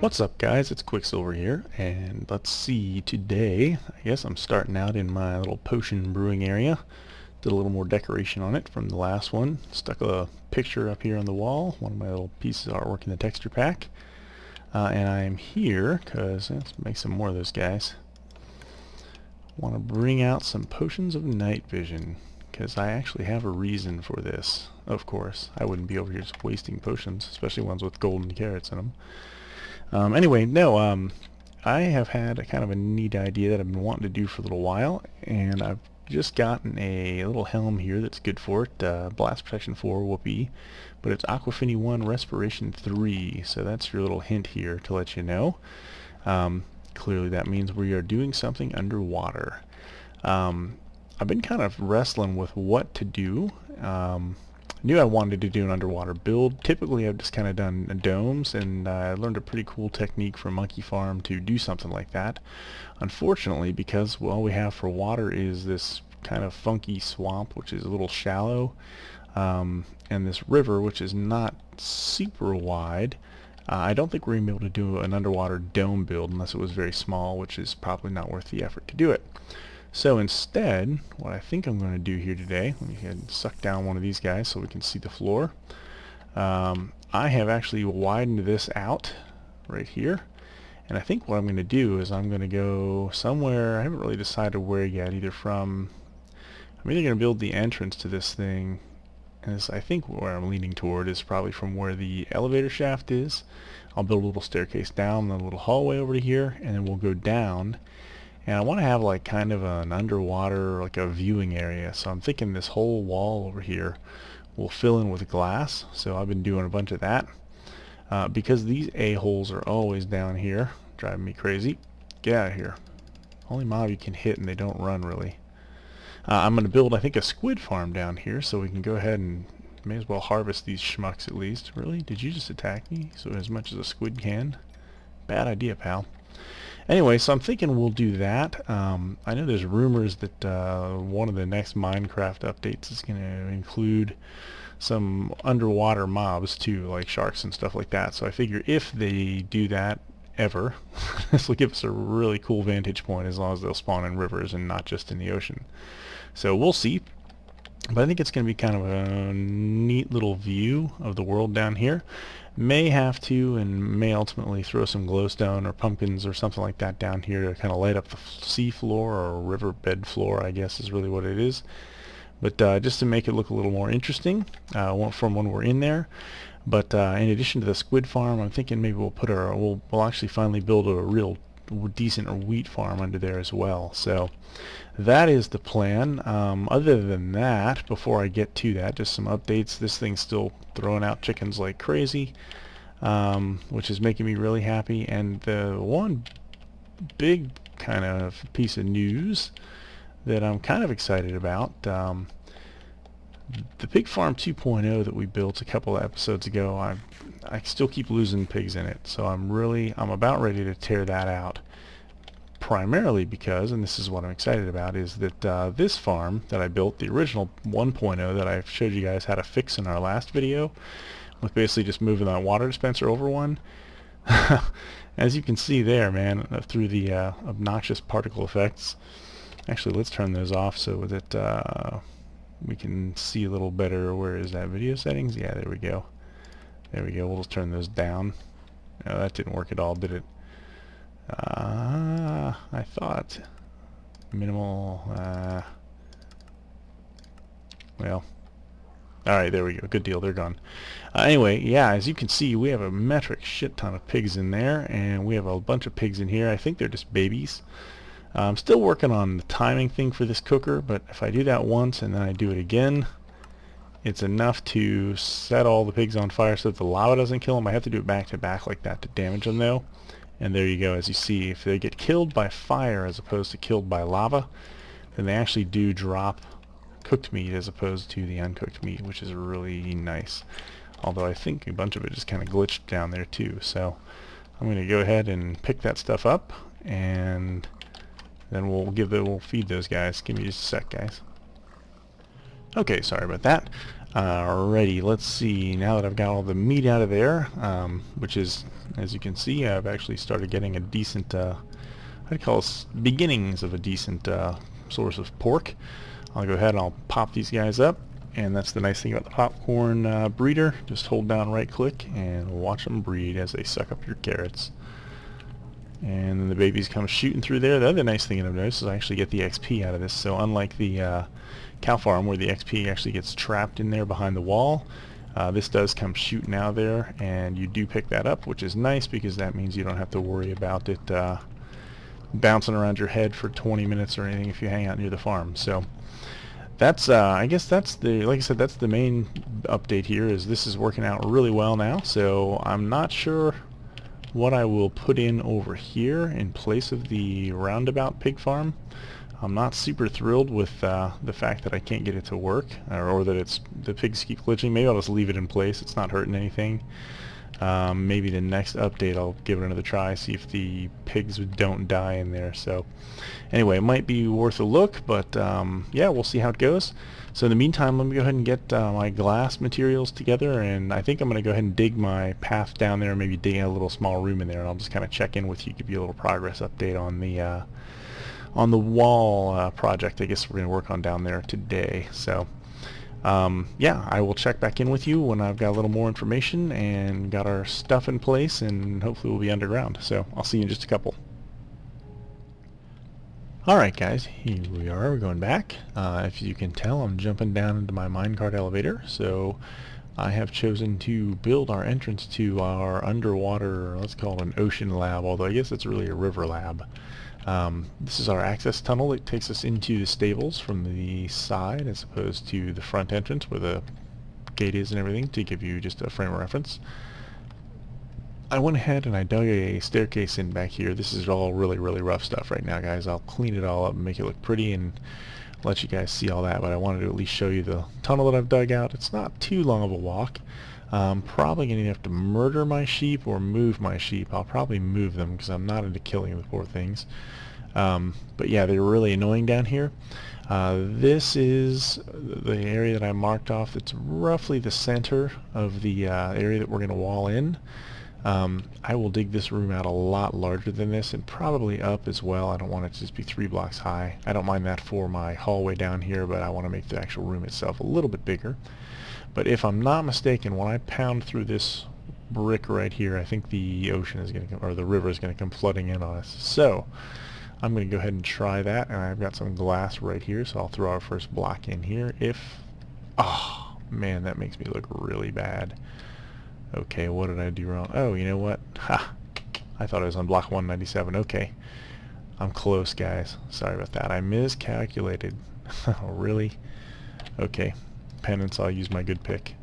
What's up guys, it's Quicksilver here, and let's see, today, I guess I'm starting out in my little potion brewing area. Did a little more decoration on it from the last one. Stuck a picture up here on the wall, one of my little pieces of artwork in the texture pack. And I am here, because, let's make some more of those guys. Want to bring out some potions of night vision, because I actually have a reason for this, of course. I wouldn't be over here just wasting potions, especially ones with golden carrots in them. Anyway, I have had a kind of a neat idea that I've been wanting to do for a little while, and I've just gotten a little helm here that's good for it. Blast Protection 4, whoopee, but it's Aquafini 1, Respiration 3, so that's your little hint here to let you know. Clearly that means we are doing something underwater. I've been kind of wrestling with what to do. Knew I wanted to do an underwater build. Typically I've just kind of done domes, and I learned a pretty cool technique from Monkey Farm to do something like that. Unfortunately, because all we have for water is this kind of funky swamp, which is a little shallow, and this river, which is not super wide, I don't think we're going to be able to do an underwater dome build unless it was very small, which is probably not worth the effort to do it. So instead, what I think I'm going to do here today, let me go ahead and suck down one of these guys so we can see the floor. I have actually widened this out right here, and I think what I'm going to do is I'm going to go somewhere. I haven't really decided where yet, I'm either going to build the entrance to this thing, as I think where I'm leaning toward is probably from where the elevator shaft is. I'll build a little staircase down, a little hallway over to here, and then we'll go down. And I want to have like kind of an underwater, like a viewing area. So I'm thinking this whole wall over here will fill in with glass. So I've been doing a bunch of that. Because these a-holes are always down here, driving me crazy. Get out of here. Only mob you can hit and they don't run really. I'm going to build, I think, a squid farm down here so we can go ahead and may as well harvest these schmucks at least. Really? Did you just attack me? So as much as a squid can? Bad idea, pal. Anyway, so I'm thinking we'll do that. I know there's rumors that one of the next Minecraft updates is going to include some underwater mobs too, like sharks and stuff like that. So I figure if they do that ever, this will give us a really cool vantage point, as long as they'll spawn in rivers and not just in the ocean. So we'll see. But I think it's going to be kind of a neat little view of the world down here. May have to, and may ultimately throw some glowstone or pumpkins or something like that down here to kind of light up the sea floor, or riverbed floor, I guess is really what it is. But just to make it look a little more interesting from when we're in there. But in addition to the squid farm, I'm thinking maybe we'll actually finally build a real decent wheat farm under there as well. So that is the plan. Other than that, before I get to that, just some updates. This thing's still throwing out chickens like crazy, which is making me really happy. And the one big kind of piece of news that I'm kind of excited about, the pig farm 2.0 that we built a couple of episodes ago, I still keep losing pigs in it, so I'm about ready to tear that out. Primarily because, and this is what I'm excited about, is that this farm that I built, the original 1.0 that I showed you guys how to fix in our last video, with basically just moving that water dispenser over one, as you can see there, man, through the obnoxious particle effects. Actually, let's turn those off so that we can see a little better. Where is that? Video settings? Yeah, there we go. There we go. We'll just turn those down. No, that didn't work at all, did it? I thought minimal. Well, alright, there we go. Good deal. They're gone. Anyway, yeah, as you can see, we have a metric shit ton of pigs in there, and we have a bunch of pigs in here. I think they're just babies. I'm still working on the timing thing for this cooker, but if I do that once and then I do it again, it's enough to set all the pigs on fire so that the lava doesn't kill them. I have to do it back to back like that to damage them though. And there you go. As you see, if they get killed by fire as opposed to killed by lava, then they actually do drop cooked meat as opposed to the uncooked meat, which is really nice. Although I think a bunch of it just kind of glitched down there too. So I'm going to go ahead and pick that stuff up, and then we'll feed those guys. Give me just a sec, guys. Okay, sorry about that. Alrighty, let's see. Now that I've got all the meat out of there, which is, as you can see, I've actually started getting a decent, I'd call it beginnings of a decent source of pork. I'll go ahead and I'll pop these guys up, and that's the nice thing about the popcorn breeder. Just hold down right click and watch them breed as they suck up your carrots. And then the babies come shooting through there. The other nice thing I've noticed is I actually get the XP out of this. So unlike the cow farm where the XP actually gets trapped in there behind the wall, this does come shooting out there, and you do pick that up, which is nice because that means you don't have to worry about it bouncing around your head for 20 minutes or anything if you hang out near the farm. So that's I guess that's the, like I said, that's the main update here, is this is working out really well now. So I'm not sure what I will put in over here in place of the roundabout pig farm. I'm not super thrilled with the fact that I can't get it to work, or that the pigs keep glitching. Maybe I'll just leave it in place. It's not hurting anything. Maybe the next update I'll give it another try, see if the pigs don't die in there. So anyway, it might be worth a look, but yeah, we'll see how it goes. So in the meantime, let me go ahead and get my glass materials together, and I think I'm going to go ahead and dig my path down there, maybe dig a little small room in there, and I'll just kind of check in with you, give you a little progress update on the wall project I guess we're going to work on down there today. So yeah, I will check back in with you when I've got a little more information and got our stuff in place, and hopefully we'll be underground. So I'll see you in just a couple. Alright guys, here we are, we're going back. If you can tell, I'm jumping down into my minecart elevator. So I have chosen to build our entrance to our underwater, let's call it an ocean lab, although I guess it's really a river lab. This is our access tunnel that takes us into the stables from the side as opposed to the front entrance where the gate is and everything, to give you just a frame of reference. I went ahead and I dug a staircase in back here. This is all really rough stuff right now, guys. I'll clean it all up and make it look pretty and let you guys see all that, but I wanted to at least show you the tunnel that I've dug out. It's not too long of a walk. I'm probably going to have to murder my sheep or move my sheep. I'll probably move them because I'm not into killing the poor things. But yeah, they're really annoying down here. This is the area that I marked off that's roughly the center of the area that we're going to wall in. I will dig this room out a lot larger than this, and probably up as well. I don't want it to just be 3 blocks high. I don't mind that for my hallway down here, but I want to make the actual room itself a little bit bigger. But if I'm not mistaken, when I pound through this brick right here, I think the ocean is going to come, or the river is going to come flooding in on us. So I'm going to go ahead and try that, and I've got some glass right here, so I'll throw our first block in here. Oh man, that makes me look really bad. Okay, what did I do wrong? Oh, you know what? Ha! I thought I was on block 197. Okay. I'm close, guys. Sorry about that. I miscalculated. Oh, really? Okay. Penance, I'll use my good pick.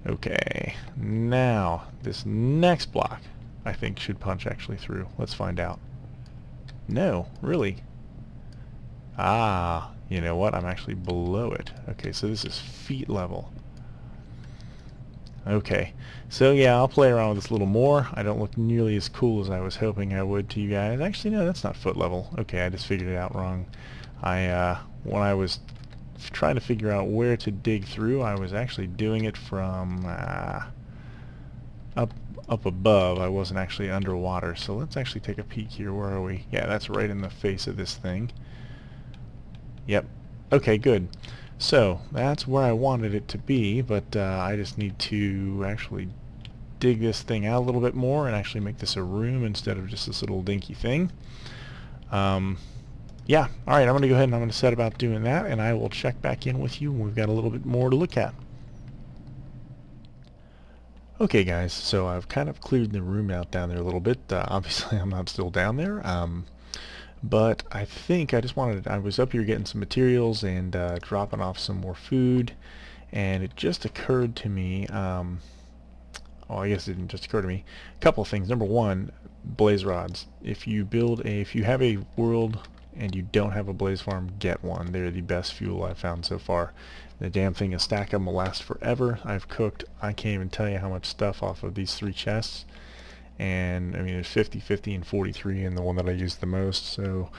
Okay. Now, this next block, I think, should punch actually through. Let's find out. No, really? Ah, you know what? I'm actually below it. Okay, so this is feet level. Okay, so yeah, I'll play around with this a little more. I don't look nearly as cool as I was hoping I would to you guys. Actually, no, that's not foot level. Okay, I just figured it out wrong. When I was trying to figure out where to dig through, I was actually doing it from up above. I wasn't actually underwater. So let's actually take a peek here. Where are we? Yeah, that's right in the face of this thing. Yep. Okay, good. So that's where I wanted it to be, but I just need to actually dig this thing out a little bit more and actually make this a room instead of just this little dinky thing. Yeah, alright, I'm going to go ahead and I'm going to set about doing that, and I will check back in with you when we've got a little bit more to look at. Okay guys, so I've kind of cleared the room out down there a little bit. Obviously I'm not still down there. But I think I was up here getting some materials and dropping off some more food, and it just occurred to me, well, I guess it didn't just occur to me, a couple of things. Number one, blaze rods. If you have a world and you don't have a blaze farm, get one. They're the best fuel I've found so far. The damn thing, a stack of them will last forever. I've cooked, I can't even tell you how much stuff off of these 3 chests. And I mean, there's 50, 50, and 43 in the one that I use the most, so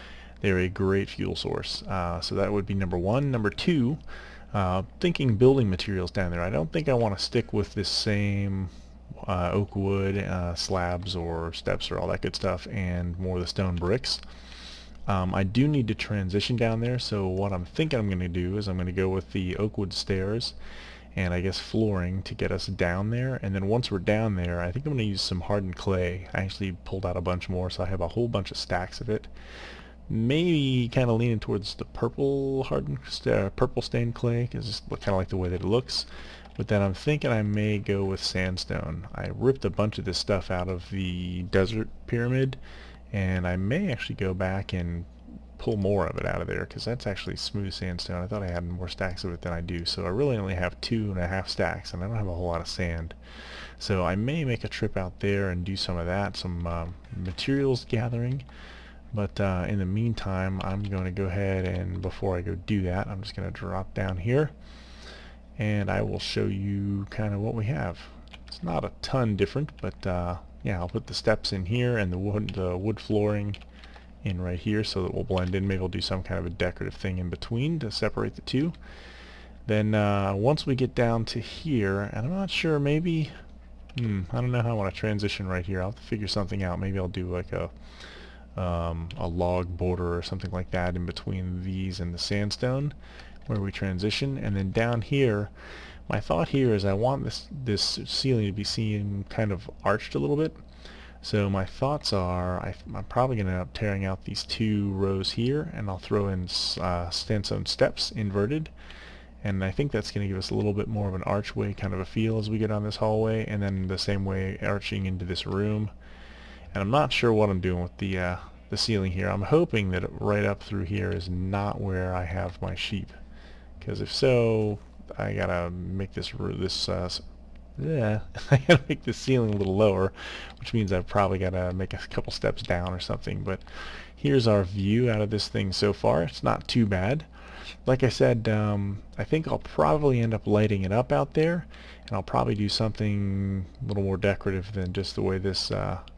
they're a great fuel source. So that would be number one. Number two, Thinking building materials down there. I don't think I want to stick with this same oak wood slabs or steps or all that good stuff and more of the stone bricks. I do need to transition down there, so what I'm thinking I'm going to do is I'm going to go with the oak wood stairs and I guess flooring to get us down there, and then once we're down there I think I'm going to use some hardened clay. I actually pulled out a bunch more, so I have a whole bunch of stacks of it. Maybe kind of leaning towards the purple hardened, purple stained clay, because it's kind of like the way that it looks. But then I'm thinking I may go with sandstone. I ripped a bunch of this stuff out of the desert pyramid, and I may actually go back and pull more of it out of there, because that's actually smooth sandstone. I thought I had more stacks of it than I do, so I really only have 2.5 stacks, and I don't have a whole lot of sand. So I may make a trip out there and do some of that, some materials gathering. But in the meantime, I'm going to go ahead and before I go do that, I'm just going to drop down here and I will show you kind of what we have. It's not a ton different, but yeah, I'll put the steps in here and the wood flooring in right here so that we'll blend in. Maybe we'll do some kind of a decorative thing in between to separate the two. Then once we get down to here, and I'm not sure, maybe, I don't know how I want to transition right here. I'll have to figure something out. Maybe I'll do like a log border or something like that in between these and the sandstone where we transition. And then down here, my thought here is I want this ceiling to be seen kind of arched a little bit. So my thoughts are I'm probably going to end up tearing out these 2 rows here, and I'll throw in sandstone steps inverted, and I think that's going to give us a little bit more of an archway kind of a feel as we go down this hallway, and then the same way arching into this room. And I'm not sure what I'm doing with the ceiling here. I'm hoping that right up through here is not where I have my sheep, because if so, I gotta make I gotta make this ceiling a little lower, which means I've probably gotta make a couple steps down or something. But here's our view out of this thing so far. It's not too bad. Like I said, I think I'll probably end up lighting it up out there, and I'll probably do something a little more decorative than just the way this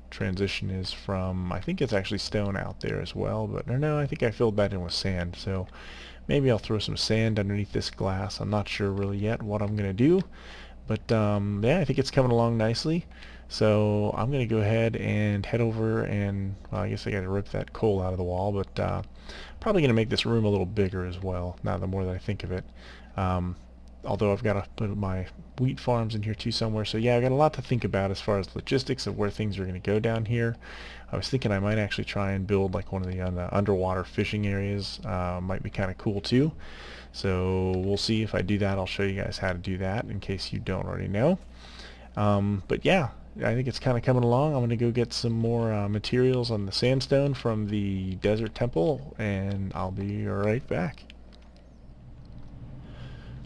transition is from. I think it's actually stone out there as well, but no, I think I filled that in with sand, so maybe I'll throw some sand underneath this glass. I'm not sure really yet what I'm gonna do, but yeah, I think it's coming along nicely. So I'm gonna go ahead and head over and, well, I guess I gotta rip that coal out of the wall, but probably gonna make this room a little bigger as well, now the more that I think of it. Although I've got to put my wheat farms in here too somewhere. So yeah, I've got a lot to think about as far as logistics of where things are going to go down here. I was thinking I might actually try and build like one of the underwater fishing areas. Might be kind of cool too. So we'll see if I do that. I'll show you guys how to do that in case you don't already know. But yeah, I think it's kind of coming along. I'm going to go get some more materials on the sandstone from the desert temple, and I'll be right back.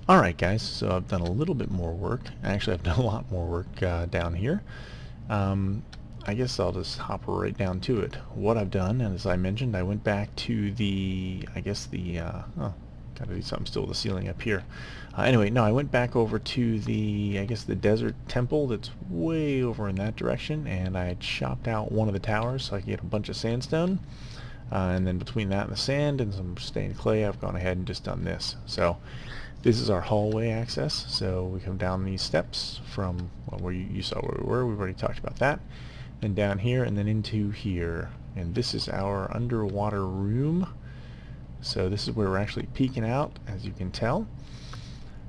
Alright guys, so I've done a little bit more work. Actually, I've done a lot more work down here. I guess I'll just hop right down to it. What I've done, and as I mentioned, I went back to the, oh, gotta do something still with the ceiling up here. Anyway, no, I went back over to the, I guess the desert temple that's way over in that direction, and I chopped out one of the towers so I could get a bunch of sandstone. And then between that and the sand and some stained clay, I've gone ahead and just done this. So this is our hallway access. So we come down these steps from where you saw where we were. We've already talked about that. Then down here and then into here. And this is our underwater room. So this is where we're actually peeking out, as you can tell.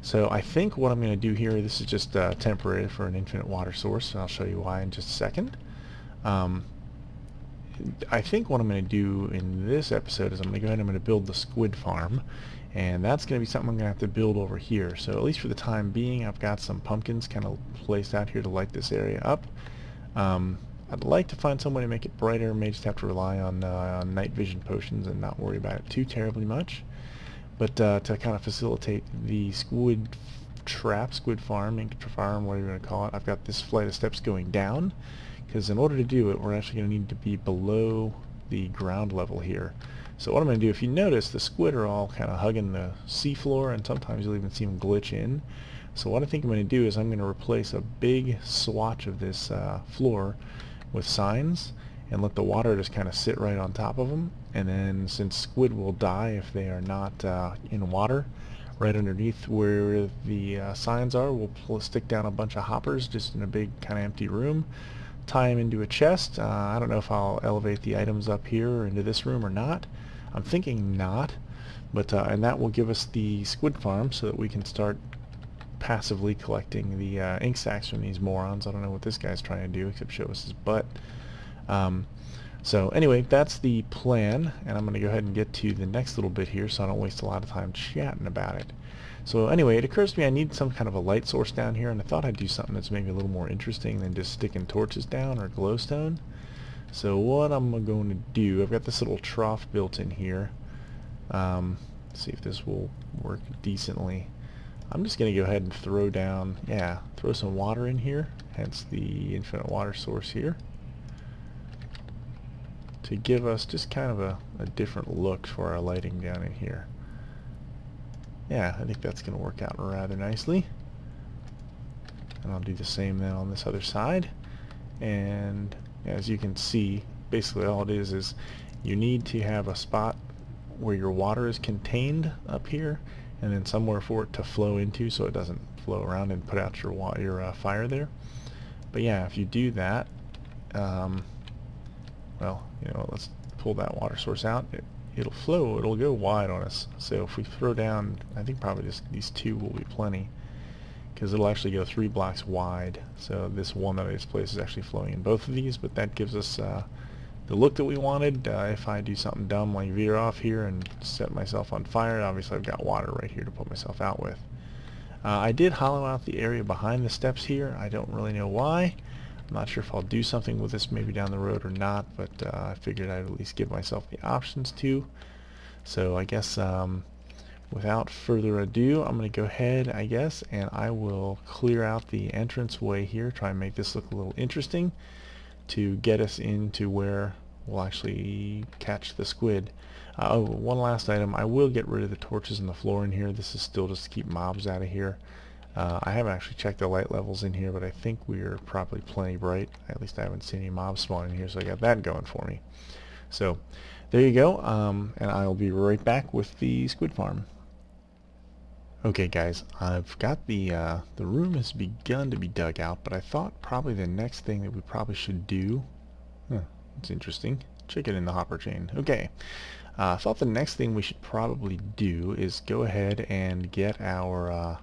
So I think what I'm going to do here, this is just temporary for an infinite water source, and I'll show you why in just a second. I think what I'm going to do in this episode is I'm going to go ahead and I'm going to build the squid farm, and that's going to be something I'm going to have to build over here. So at least for the time being, I've got some pumpkins kind of placed out here to light this area up. I'd like to find some way to make it brighter. May just have to rely on night vision potions and not worry about it too terribly much. But to kind of facilitate the squid farm, ink farm, whatever you want to call it, I've got this flight of steps going down, because in order to do it, we're actually going to need to be below the ground level here. So what I'm going to do, if you notice, the squid are all kind of hugging the seafloor, and sometimes you'll even see them glitch in. So what I think I'm going to do is I'm going to replace a big swatch of this floor with signs and let the water just kind of sit right on top of them. And then, since squid will die if they are not in water, right underneath where the signs are, we'll stick down a bunch of hoppers just in a big kind of empty room, tie them into a chest. I don't know if I'll elevate the items up here or into this room or not. I'm thinking not, but and that will give us the squid farm so that we can start passively collecting the inksacs from these morons. I don't know what this guy's trying to do except show us his butt. So anyway, that's the plan, and I'm going to go ahead and get to the next little bit here so I don't waste a lot of time chatting about it. So anyway, it occurs to me I need some kind of a light source down here, and I thought I'd do something that's maybe a little more interesting than just sticking torches down or glowstone. So what I'm going to do, I've got this little trough built in here. See if this will work decently. I'm just going to go ahead and throw some water in here, hence the infinite water source here, to give us just kind of a different look for our lighting down in here. Yeah, I think that's going to work out rather nicely. And I'll do the same then on this other side. And as you can see, basically all it is you need to have a spot where your water is contained up here, and then somewhere for it to flow into so it doesn't flow around and put out your fire there. But yeah, if you do that, well, let's pull that water source out. It'll flow, it'll go wide on us. So if we throw down, I think probably just these two will be plenty, because it'll actually go 3 blocks wide. So this one that I just placed is actually flowing in both of these, but that gives us the look that we wanted. If I do something dumb like veer off here and set myself on fire, obviously I've got water right here to put myself out with. I did hollow out the area behind the steps here. I don't really know why. I'm not sure if I'll do something with this maybe down the road or not, but I figured I'd at least give myself the options to. So I guess without further ado, I'm going to go ahead, I guess, and I will clear out the entrance way here, try and make this look a little interesting to get us into where we'll actually catch the squid. Oh, one last item. I will get rid of the torches on the floor in here. This is still just to keep mobs out of here. I haven't actually checked the light levels in here, but I think we are probably plenty bright. At least I haven't seen any mobs spawn in here, so I got that going for me. So there you go, and I'll be right back with the squid farm. Okay guys, I've got the room has begun to be dug out, but I thought probably the next thing that we probably should do, it's interesting, chicken in the hopper chain. Okay, I thought the next thing we should probably do is go ahead and get our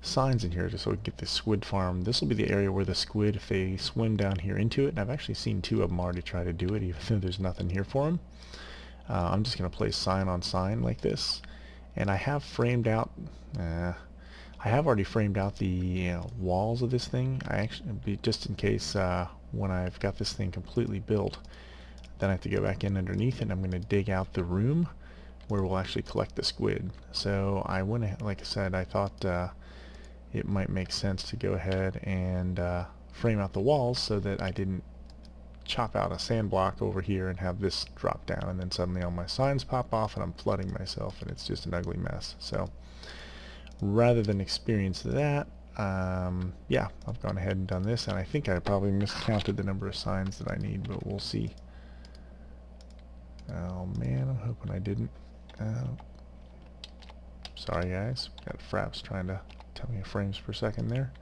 signs in here just so we can get the squid farm. This will be the area where the squid, if they swim down here into it, and I've actually seen 2 of them already try to do it even though there's nothing here for them. I'm just going to place sign on sign like this, and I have framed out I have already framed out the walls of this thing. I actually, just in case when I've got this thing completely built, then I have to go back in underneath and I'm going to dig out the room where we'll actually collect the squid. So I went ahead, like I said, I thought it might make sense to go ahead and frame out the walls so that I didn't chop out a sand block over here and have this drop down, and then suddenly all my signs pop off and I'm flooding myself and it's just an ugly mess. So rather than experience that, yeah, I've gone ahead and done this, and I think I probably miscounted the number of signs that I need, but we'll see. Oh man, I'm hoping I didn't. Sorry guys, got Fraps trying to tell me frames per second there.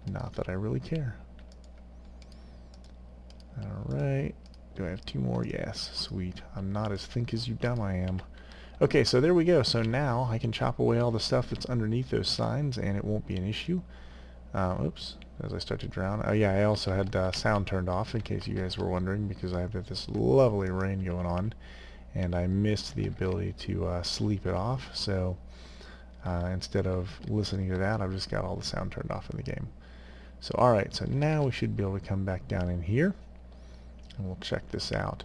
Not that I really care. Alright, do I have 2 more? Yes, sweet. I'm not as think as you dumb I am. Okay, so there we go. So now I can chop away all the stuff that's underneath those signs and it won't be an issue. Oops, as I start to drown. Oh yeah, I also had sound turned off in case you guys were wondering, because I have this lovely rain going on and I missed the ability to sleep it off. So instead of listening to that, I've just got all the sound turned off in the game. So alright, so now we should be able to come back down in here and we'll check this out.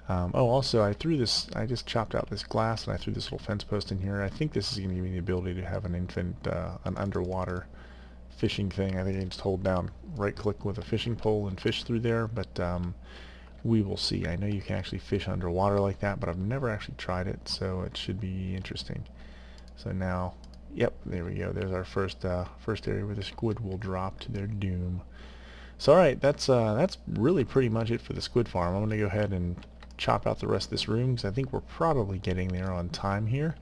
Oh, also I just chopped out this glass and I threw this little fence post in here. I think this is going to give me the ability to have an an underwater fishing thing. I think I can just hold down right click with a fishing pole and fish through there, but we will see. I know you can actually fish underwater like that, but I've never actually tried it, so it should be interesting. So now, yep, there we go. There's our first area where the squid will drop to their doom. So alright, that's really pretty much it for the squid farm. I'm going to go ahead and chop out the rest of this room because I think we're probably getting there on time here.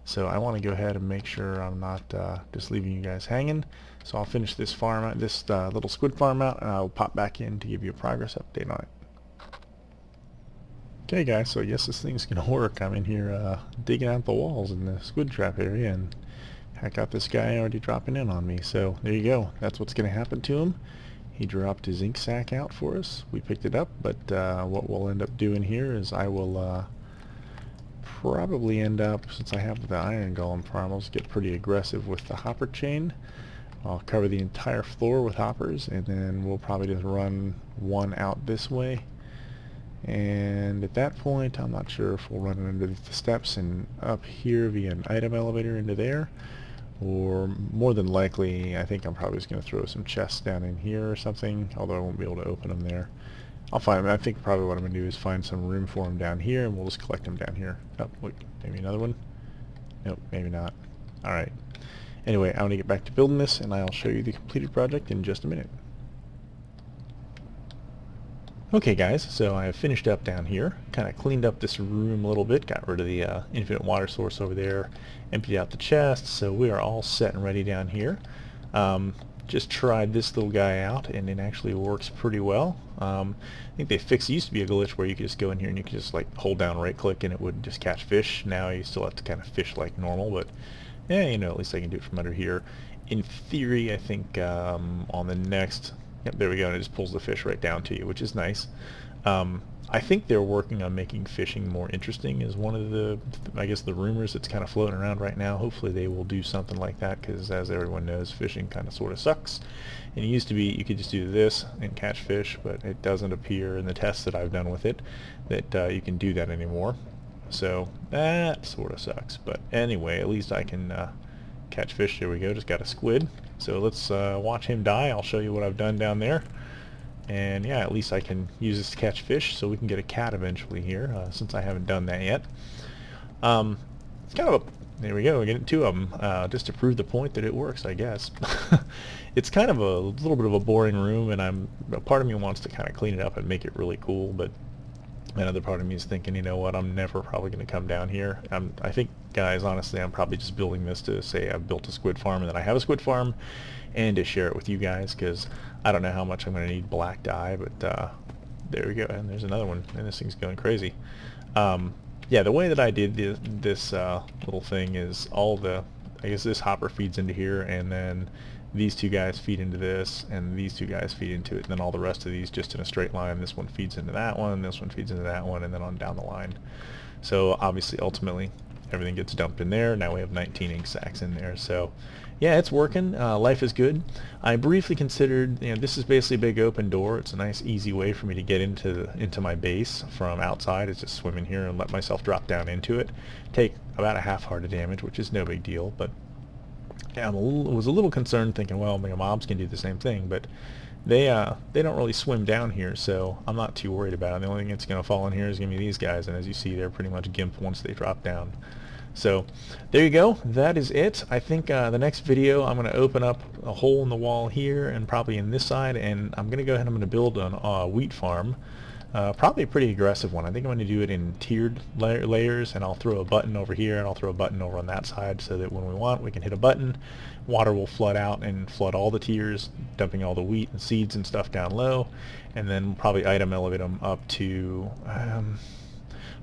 So I want to go ahead and make sure I'm not just leaving you guys hanging. So I'll finish this farm out, this little squid farm out, and I'll pop back in to give you a progress update on it. Okay guys, so yes, this thing's gonna work. I'm in here digging out the walls in the squid trap area, and I got this guy already dropping in on me. So there you go. That's what's gonna happen to him. He dropped his ink sac out for us. We picked it up, but what we'll end up doing here is I will probably end up, since I have the iron golem farm, I'll just get pretty aggressive with the hopper chain. I'll cover the entire floor with hoppers, and then we'll probably just run one out this way. And at that point, I'm not sure if we'll run it underneath the steps and up here via an item elevator into there, or more than likely, I think I'm probably just going to throw some chests down in here or something, although I won't be able to open them there. I think probably what I'm going to do is find some room for them down here, and we'll just collect them down here. Oh, wait, maybe another one? Nope, maybe not. Alright. Anyway, I'm going to get back to building this, and I'll show you the completed project in just a minute. Okay guys, so I have finished up down here, kind of cleaned up this room a little bit, got rid of the infinite water source over there, emptied out the chest, so we are all set and ready down here. Just tried this little guy out, and it actually works pretty well. I think they fixed, it used to be a glitch where you could just go in here and you could just like hold down right click and it would just catch fish. Now you still have to kind of fish like normal, but yeah, you know, at least I can do it from under here. In theory, I think on the next, yep, there we go, and it just pulls the fish right down to you, which is nice. I think they're working on making fishing more interesting is one of the, I guess, the rumors that's kind of floating around right now. Hopefully they will do something like that, because as everyone knows, fishing kind of sort of sucks. And it used to be you could just do this and catch fish, but it doesn't appear in the tests that I've done with it that you can do that anymore. So that sort of sucks. But anyway, at least I can catch fish. There we go, just got a squid. So let's watch him die. I'll show you what I've done down there. And yeah, at least I can use this to catch fish, so we can get a cat eventually here, since I haven't done that yet. It's kind of a, there we go, we get two of them, just to prove the point that it works, I guess. It's kind of a little bit of a boring room, and a part of me wants to kind of clean it up and make it really cool, but another part of me is thinking, you know what, I'm never probably going to come down here. I think, guys, honestly, I'm probably just building this to say I've built a squid farm and that I have a squid farm, and to share it with you guys, because I don't know how much I'm going to need black dye, but there we go, and there's another one, and this thing's going crazy. Yeah, the way that I did this little thing is I guess this hopper feeds into here, and then these two guys feed into this, and these two guys feed into it, and then all the rest of these just in a straight line. This one feeds into that one, this one feeds into that one, and then on down the line. So obviously, ultimately, everything gets dumped in there. Now we have 19 ink sacs in there. So yeah, it's working. Life is good. I briefly considered, you know, this is basically a big open door. It's a nice easy way for me to get into my base from outside. It's just swim in here and let myself drop down into it. Take about a half heart of damage, which is no big deal, but yeah, was a little concerned, thinking, well, my mobs can do the same thing, but they don't really swim down here, so I'm not too worried about it. The only thing that's going to fall in here is going to be these guys, and as you see, they're pretty much gimp once they drop down. So there you go. That is it. I think the next video I'm going to open up a hole in the wall here and probably in this side, and I'm going to go ahead and I'm going to build a wheat farm. Probably a pretty aggressive one. I think I'm going to do it in tiered layers, and I'll throw a button over here and I'll throw a button over on that side, so that when we want, we can hit a button, water will flood out and flood all the tiers, dumping all the wheat and seeds and stuff down low, and then probably item elevate them up to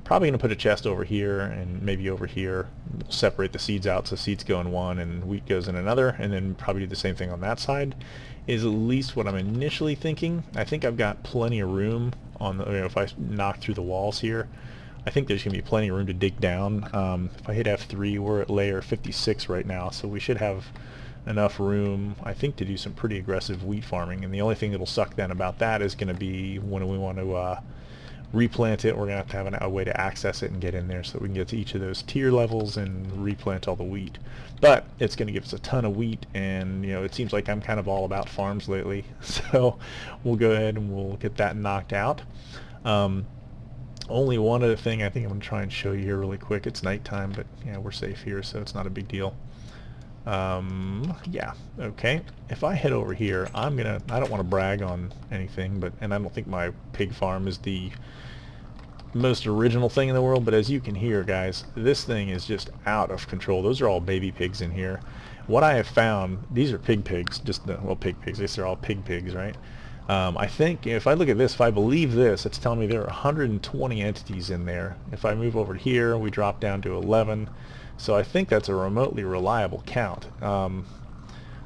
probably going to put a chest over here and maybe over here. We'll separate the seeds out, so seeds go in one and wheat goes in another, and then probably do the same thing on that side, is at least what I'm initially thinking. I think I've got plenty of room on the, you know, if I knock through the walls here, I think there's going to be plenty of room to dig down. If I hit F3, we're at layer 56 right now, so we should have enough room, I think, to do some pretty aggressive wheat farming. And the only thing that'll suck then about that is going to be when we want to replant it. We're going to have a way to access it and get in there so that we can get to each of those tier levels and replant all the wheat. But it's going to give us a ton of wheat, and you know, it seems like I'm kind of all about farms lately, so we'll go ahead and we'll get that knocked out. Only one other thing I think I'm going to try and show you here really quick. It's nighttime, but yeah, we're safe here, so it's not a big deal. Yeah, okay. If I head over here, I don't want to brag on anything, and I don't think my pig farm is the most original thing in the world, but as you can hear, guys, this thing is just out of control. Those are all baby pigs in here. What I have found, these are pigs, just well, pig pigs. These are all pigs, right? I think if I look at this, if I believe this, it's telling me there are 120 entities in there. If I move over here, we drop down to 11. So I think that's a remotely reliable count.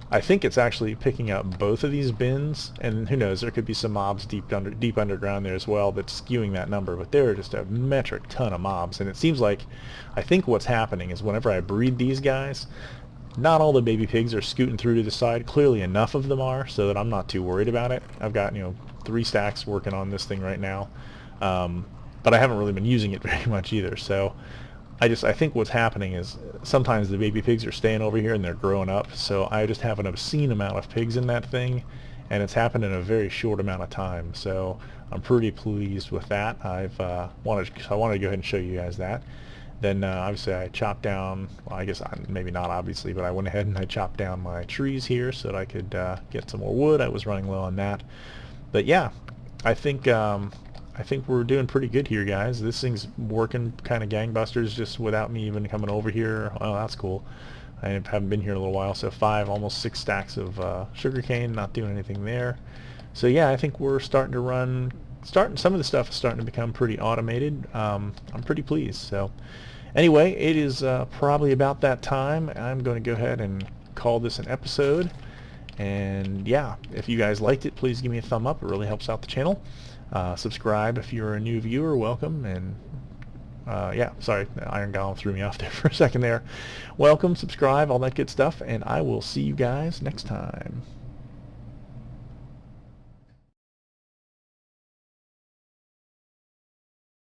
I think it's actually picking up both of these bins, and who knows, there could be some mobs deep underground there as well that's skewing that number, but there are just a metric ton of mobs, and it seems like, I think what's happening is whenever I breed these guys, not all the baby pigs are scooting through to the side. Clearly enough of them are so that I'm not too worried about it. I've got 3 stacks working on this thing right now, but I haven't really been using it very much either, so I think what's happening is sometimes the baby pigs are staying over here and they're growing up, so I just have an obscene amount of pigs in that thing, and it's happened in a very short amount of time, so I'm pretty pleased with that. I wanted to go ahead and show you guys that. Then obviously I chopped down, well, I guess maybe not obviously, but I went ahead and I chopped down my trees here so that I could get some more wood. I was running low on that. But yeah, I think we're doing pretty good here, guys. This thing's working kind of gangbusters just without me even coming over here. Oh, that's cool. I haven't been here in a little while, so almost 6 stacks of sugarcane, not doing anything there. So yeah, I think we're starting to run, some of the stuff is starting to become pretty automated. I'm pretty pleased. So anyway, it is probably about that time. I'm going to go ahead and call this an episode. And yeah, if you guys liked it, please give me a thumb up. It really helps out the channel. Subscribe if you're a new viewer, welcome. And yeah, sorry, the Iron Golem threw me off there for a second there. Welcome, subscribe, all that good stuff, and I will see you guys next time.